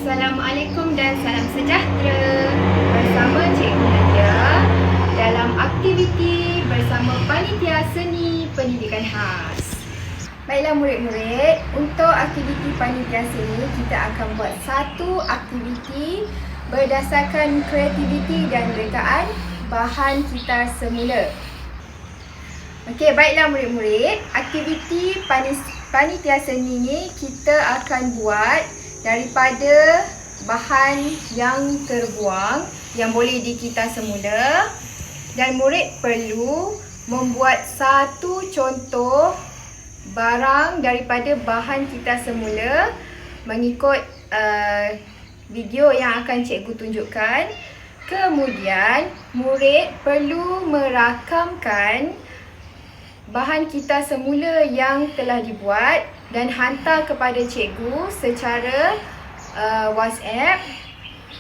Assalamualaikum dan salam sejahtera. Bersama Cikgu Nadia dalam aktiviti bersama Panitia Seni Pendidikan Khas. Baiklah murid-murid, untuk aktiviti Panitia Seni kita akan buat satu aktiviti berdasarkan kreativiti dan rekaan bahan kita semula. Okey, baiklah murid-murid, aktiviti Panitia Seni ni kita akan buat daripada bahan yang terbuang yang boleh dikita semula, dan murid perlu membuat satu contoh barang daripada bahan kita semula mengikut video yang akan cikgu tunjukkan. Kemudian murid perlu merakamkan bahan kita semula yang telah dibuat dan hantar kepada cikgu secara WhatsApp.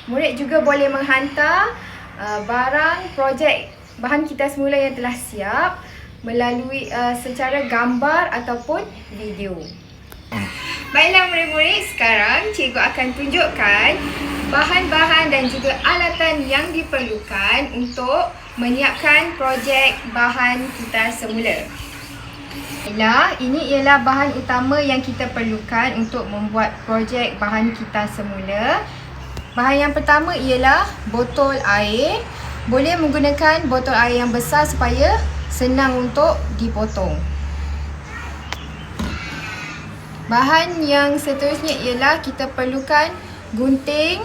Murid juga boleh menghantar barang projek bahan kita semula yang telah siap melalui secara gambar ataupun video. Baiklah murid-murid, sekarang cikgu akan tunjukkan bahan-bahan dan juga alatan yang diperlukan untuk menyiapkan projek bahan kita semula. Ini ialah bahan utama yang kita perlukan untuk membuat projek bahan kita semula. Bahan yang pertama ialah botol air. Boleh menggunakan botol air yang besar supaya senang untuk dipotong. Bahan yang seterusnya ialah kita perlukan gunting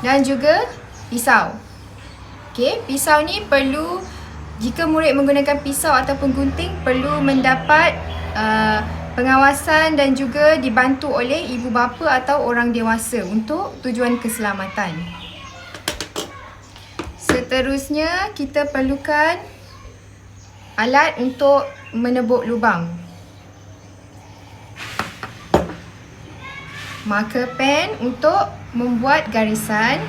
dan juga pisau. Okey, pisau ni perlu, jika murid menggunakan pisau ataupun gunting, perlu mendapat pengawasan dan juga dibantu oleh ibu bapa atau orang dewasa untuk tujuan keselamatan. Seterusnya kita perlukan alat untuk menebuk lubang. Marker pen untuk membuat garisan.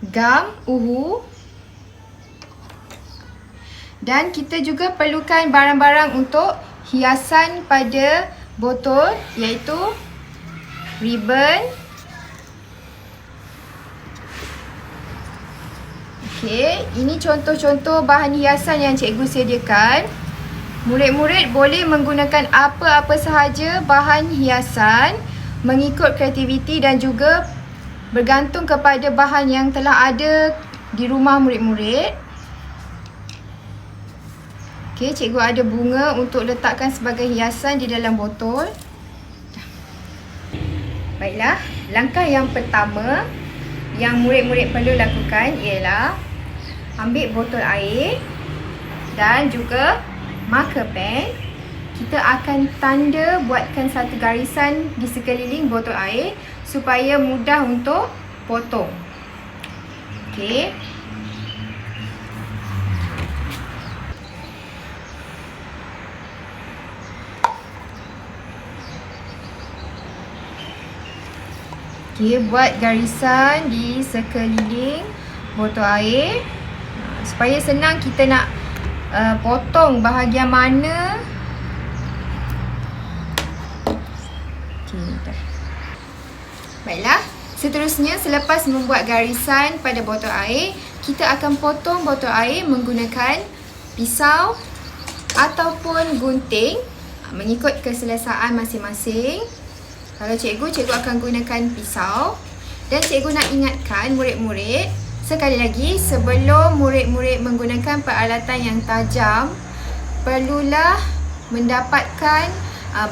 Gam uhu, dan kita juga perlukan barang-barang untuk hiasan pada botol, iaitu ribbon. Okey, ini contoh-contoh bahan hiasan yang cikgu sediakan. Murid-murid boleh menggunakan apa-apa sahaja bahan hiasan mengikut kreativiti dan juga bergantung kepada bahan yang telah ada di rumah murid-murid. Okey, cikgu ada bunga untuk letakkan sebagai hiasan di dalam botol. Baiklah, langkah yang pertama yang murid-murid perlu lakukan ialah ambil botol air dan juga marker pen. Kita akan tanda buatkan satu garisan di sekeliling botol air supaya mudah untuk potong. Okey. Okey, buat garisan di sekeliling botol air supaya senang kita nak potong bahagian mana. Baiklah, seterusnya selepas membuat garisan pada botol air, kita akan potong botol air menggunakan pisau ataupun gunting mengikut keselesaan masing-masing. Kalau cikgu akan gunakan pisau. Dan cikgu nak ingatkan murid-murid, sekali lagi, sebelum murid-murid menggunakan peralatan yang tajam, perlulah mendapatkan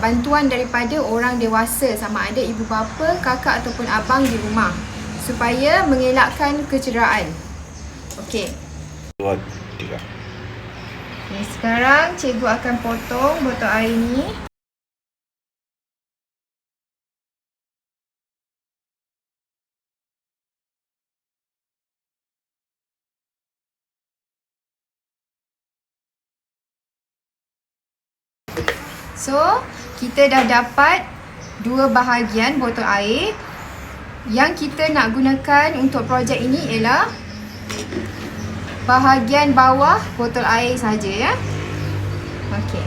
bantuan daripada orang dewasa, sama ada ibu bapa, kakak ataupun abang di rumah, supaya mengelakkan kecederaan. Okey. 2, 3. Okay, sekarang cikgu akan potong botol air ni. So, kita dah dapat dua bahagian botol air. Yang kita nak gunakan untuk projek ini ialah bahagian bawah botol air saja, ya. Okey.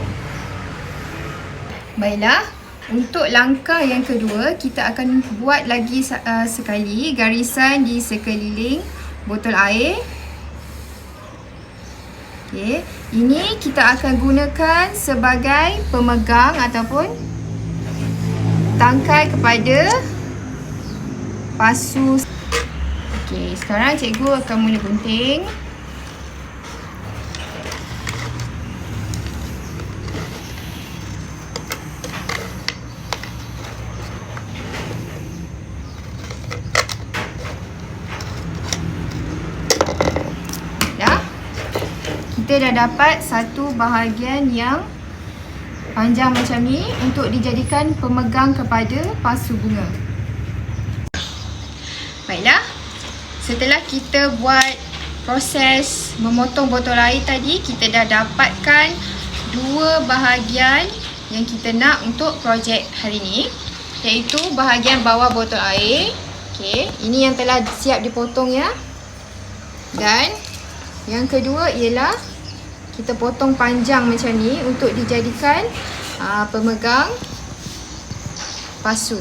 Baiklah, untuk langkah yang kedua, kita akan buat lagi sekali garisan di sekeliling botol air. Okey, ini kita akan gunakan sebagai pemegang ataupun tangkai kepada pasu. Okey, sekarang cikgu akan mula gunting. Kita dah dapat satu bahagian yang panjang macam ni untuk dijadikan pemegang kepada pasu bunga. Baiklah, setelah kita buat proses memotong botol air tadi, kita dah dapatkan dua bahagian yang kita nak untuk projek hari ni, iaitu bahagian bawah botol air. Okey, ini yang telah siap dipotong ya. Dan yang kedua ialah kita potong panjang macam ni untuk dijadikan pemegang pasu.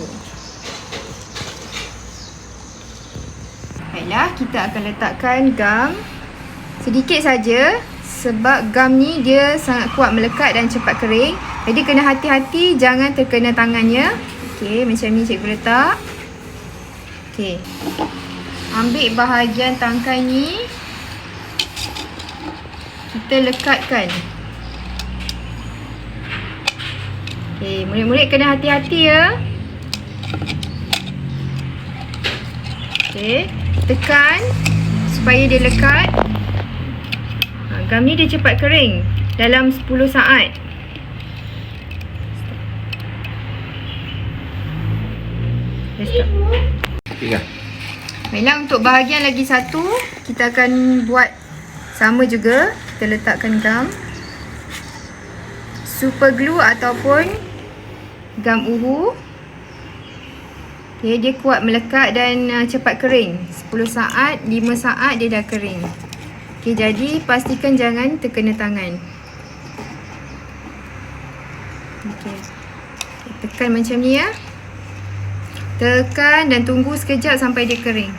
Baiklah, kita akan letakkan gam sedikit saja sebab gam ni dia sangat kuat melekat dan cepat kering. Jadi kena hati-hati jangan terkena tangannya. Okey, macam ni cikgu letak. Okey. Ambil bahagian tangkai ni, kita lekatkan. Okey, murid-murid kena hati-hati ya. Okey, tekan supaya dia lekat. Gam ni dia cepat kering dalam 10 saat. Tiga. Baiklah, untuk bahagian lagi satu, kita akan buat sama juga. Kita letakkan gam super glue ataupun gam uhu. Okay, dia kuat melekat dan cepat kering. 10 saat, 5 saat dia dah kering. Okay, jadi pastikan jangan terkena tangan. Okay, tekan macam ni ya. Tekan dan tunggu sekejap sampai dia kering.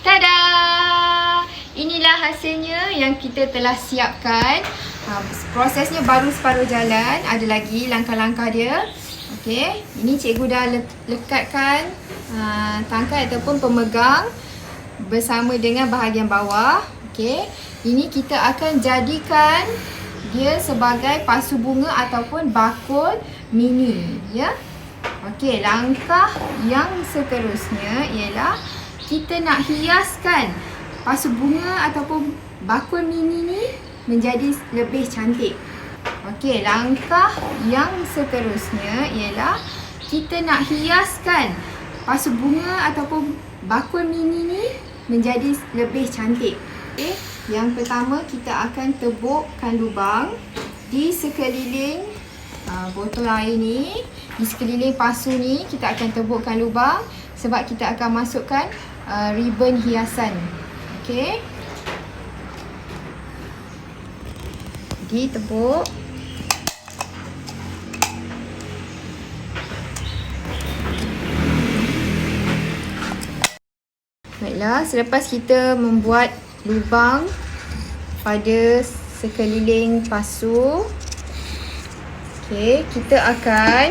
Tada! Inilah hasilnya yang kita telah siapkan. Prosesnya baru separuh jalan. Ada lagi langkah-langkah dia. Okey, ini cikgu dah lekatkan tangkai ataupun pemegang bersama dengan bahagian bawah. Okey, ini kita akan jadikan dia sebagai pasu bunga ataupun bakul mini, ya. Okey, langkah yang seterusnya ialah kita nak hiaskan pasu bunga ataupun bakul mini ni menjadi lebih cantik. Okey, langkah yang seterusnya ialah kita nak hiaskan pasu bunga ataupun bakul mini ni menjadi lebih cantik. Okey, yang pertama kita akan tebukkan lubang di sekeliling botol air ni, di sekeliling pasu ni kita akan tebukkan lubang sebab kita akan masukkan ribbon hiasan. Okey, ditebuk. Baiklah, selepas kita membuat lubang pada sekeliling pasu, okey, kita akan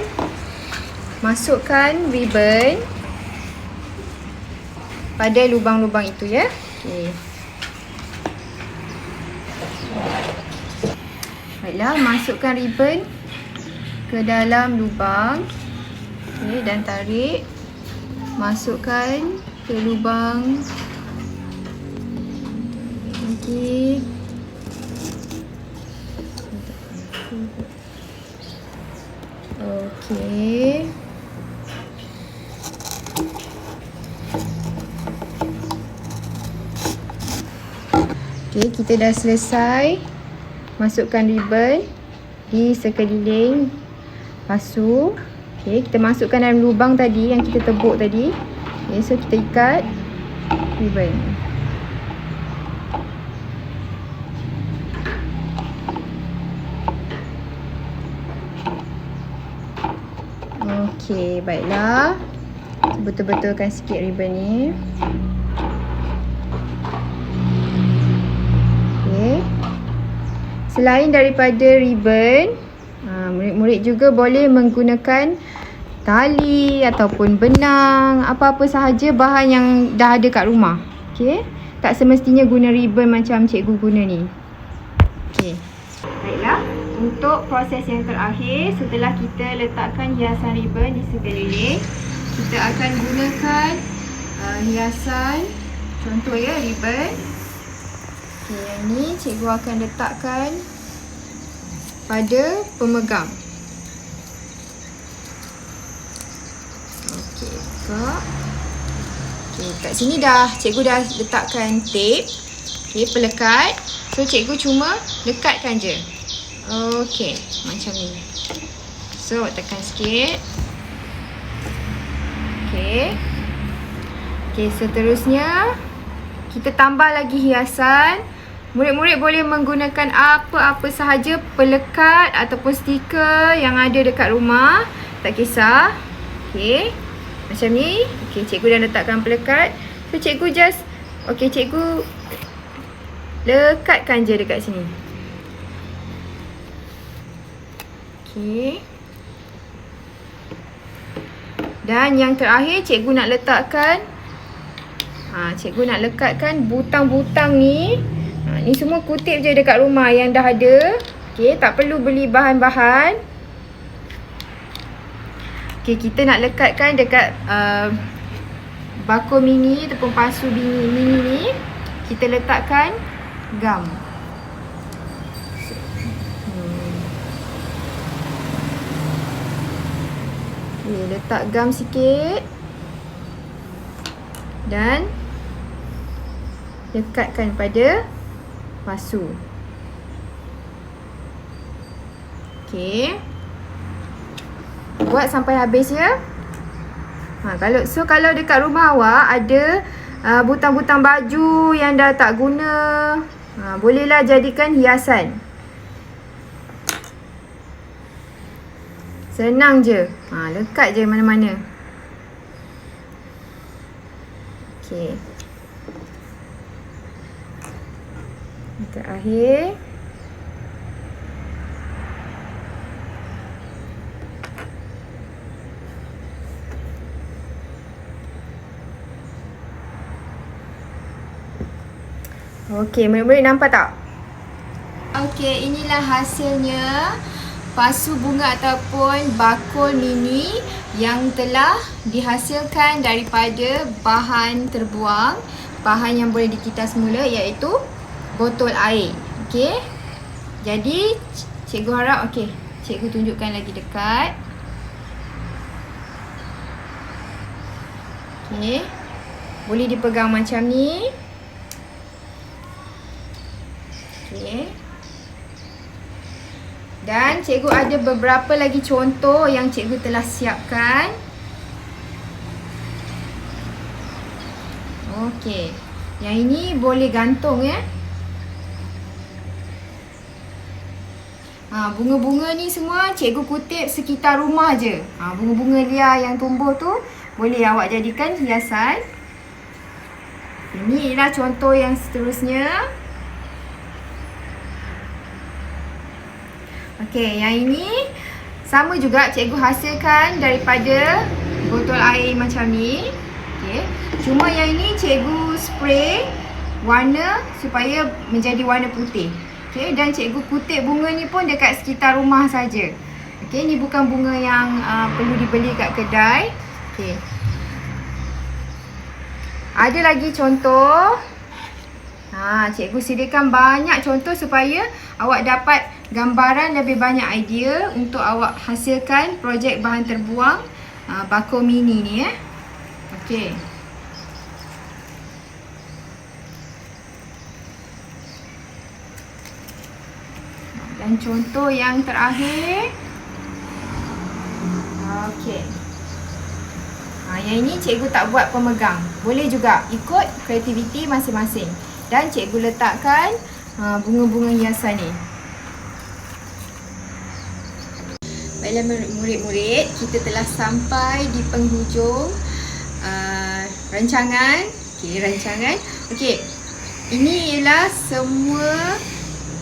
masukkan ribbon pada lubang-lubang itu ya. Okey. Baiklah, masukkan ribbon ke dalam lubang. Okey, dan tarik. Masukkan ke lubang. Okey. Okey. Okey, kita dah selesai masukkan ribbon di sekeliling pasu. Okey, kita masukkan dalam lubang tadi yang kita tebuk tadi. Okey, so kita ikat ribbon. Okey, baiklah. Betul-betulkan sikit ribbon ni. Okey. Selain daripada ribbon, murid-murid juga boleh menggunakan tali ataupun benang, apa-apa sahaja bahan yang dah ada kat rumah. Okey. Tak semestinya guna ribbon macam cikgu guna ni. Okey. Baiklah. Untuk proses yang terakhir, setelah kita letakkan hiasan ribbon di sekeliling, kita akan gunakan hiasan, contoh ya, ribbon. Okay, yang ni cikgu akan letakkan pada pemegang. Okey, buka. Okey, kat sini cikgu dah letakkan tape. Okey, pelekat. So cikgu cuma lekatkan je. Okey, macam ni. So tekan sikit. Okey. Okey, seterusnya kita tambah lagi hiasan. Murid-murid boleh menggunakan apa-apa sahaja pelekat ataupun stiker yang ada dekat rumah. Tak kisah. Okey. Macam ni. Okey, cikgu dah letakkan pelekat. So cikgu cikgu lekatkan je dekat sini. Okey. Dan yang terakhir cikgu nak letakkan cikgu nak lekatkan butang-butang ni. Ni semua kutip je dekat rumah yang dah ada. Okey, tak perlu beli bahan-bahan. Okey, kita nak lekatkan dekat bako mini ataupun pasu mini ni. Kita letakkan gam. Okay, letak gam sikit dan lekatkan pada pasu. Okey. Buat sampai habis ya. Kalau dekat rumah awak ada butang-butang baju yang dah tak guna, bolehlah jadikan hiasan. Senang je. Lekat je mana-mana. Okey. Terakhir. Okey, murid-murid nampak tak? Okey, inilah hasilnya. Pasu bunga ataupun bakul mini yang telah dihasilkan daripada bahan terbuang, bahan yang boleh dikitas semula, iaitu botol air. Okey. Jadi cikgu harap, okey, cikgu tunjukkan lagi dekat. Okey. Boleh dipegang macam ni. Okey. Dan cikgu ada beberapa lagi contoh yang cikgu telah siapkan. Okey. Yang ini boleh gantung ya. Bunga-bunga ni semua cikgu kutip sekitar rumah je. Bunga-bunga liar yang tumbuh tu boleh awak jadikan hiasan. Ini ialah contoh yang seterusnya. Okey, yang ini sama juga cikgu hasilkan daripada botol air macam ni. Okey. Cuma yang ini cikgu spray warna supaya menjadi warna putih. Okey, dan cikgu kutip bunga ni pun dekat sekitar rumah saja. Okey, ni bukan bunga yang perlu dibeli kat kedai. Okey. Ada lagi contoh. Cikgu sediakan banyak contoh supaya awak dapat gambaran lebih banyak idea untuk awak hasilkan projek bahan terbuang bako mini ni ya. Okey. Dan contoh yang terakhir. Okey. Yang ini cikgu tak buat pemegang. Boleh juga ikut kreativiti masing-masing. Dan cikgu letakkan bunga-bunga hiasan ni. Baiklah murid-murid, kita telah sampai di penghujung rancangan. Okey, ini ialah semua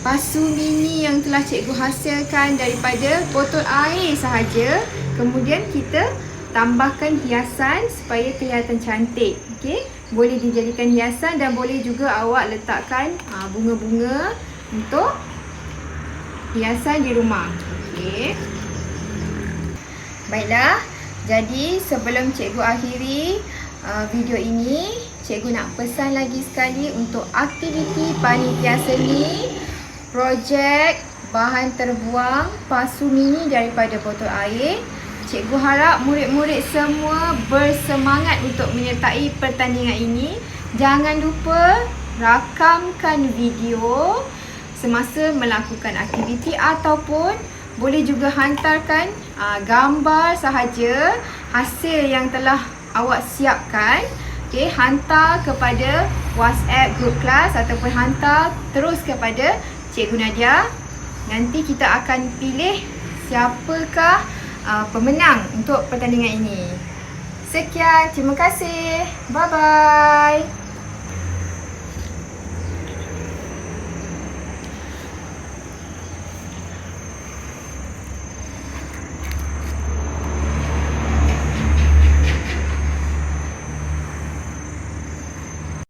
pasu mini yang telah cikgu hasilkan daripada botol air sahaja. Kemudian kita tambahkan hiasan supaya kelihatan cantik. Okey, boleh dijadikan hiasan dan boleh juga awak letakkan bunga-bunga untuk hiasan di rumah. Okey. Baiklah, jadi sebelum cikgu akhiri video ini, cikgu nak pesan lagi sekali untuk aktiviti panitia seni projek bahan terbuang pasu mini daripada botol air. Cikgu harap murid-murid semua bersemangat untuk menyertai pertandingan ini. Jangan lupa rakamkan video semasa melakukan aktiviti ataupun boleh juga hantarkan gambar sahaja hasil yang telah awak siapkan. Okey, hantar kepada WhatsApp grup kelas ataupun hantar terus kepada Cikgu Nadia. Nanti kita akan pilih siapakah pemenang untuk pertandingan ini. Sekian, terima kasih. Bye bye.